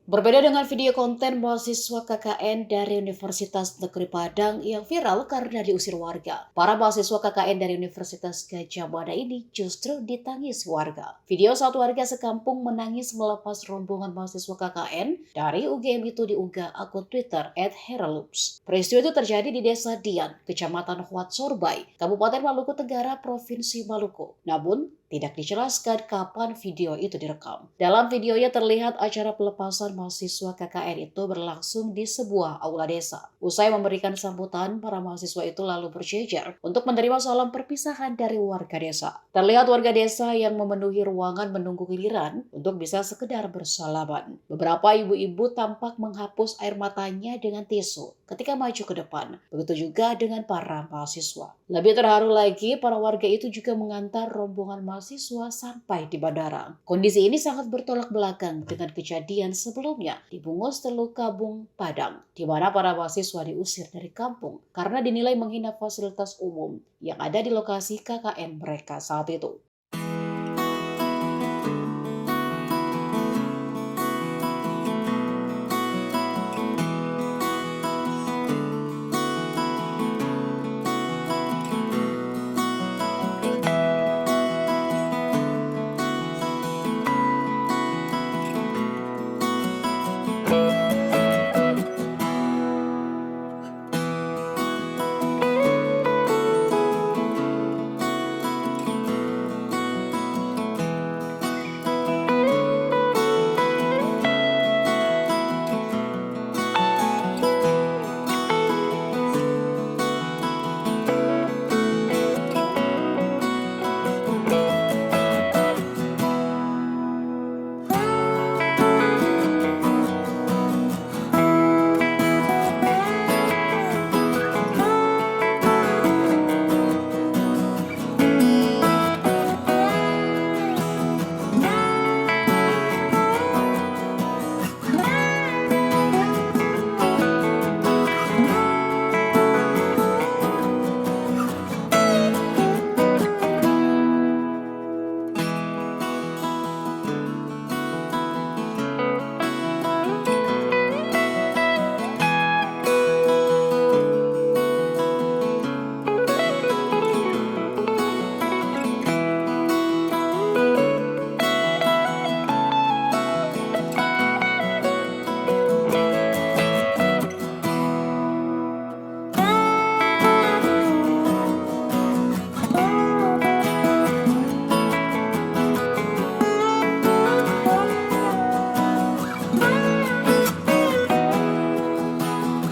Berbeda dengan video konten mahasiswa KKN dari Universitas Negeri Padang yang viral karena diusir warga. Para mahasiswa KKN dari Universitas Gadjah Mada ini justru ditangis warga. Video satu warga sekampung menangis melepas rombongan mahasiswa KKN dari UGM itu diunggah akun Twitter @heraloops. Peristiwa itu terjadi di Desa Dian, Kecamatan Huat Sorbay, Kabupaten Maluku Tenggara, Provinsi Maluku. Namun, tidak dijelaskan kapan video itu direkam. Dalam videonya terlihat acara pelepasan mahasiswa KKN itu berlangsung di sebuah aula desa. Usai memberikan sambutan, para mahasiswa itu lalu berjejer untuk menerima salam perpisahan dari warga desa. Terlihat warga desa yang memenuhi ruangan menunggu giliran untuk bisa sekedar bersalaman. Beberapa ibu-ibu tampak menghapus air matanya dengan tisu ketika maju ke depan. Begitu juga dengan para mahasiswa. Lebih terharu lagi, para warga itu juga mengantar rombongan mahasiswa sampai di bandara. Kondisi ini sangat bertolak belakang dengan kejadian sebelumnya di Bungus Teluk Kabung, Padang, di mana para mahasiswa diusir dari kampung karena dinilai menghina fasilitas umum yang ada di lokasi KKN mereka saat itu.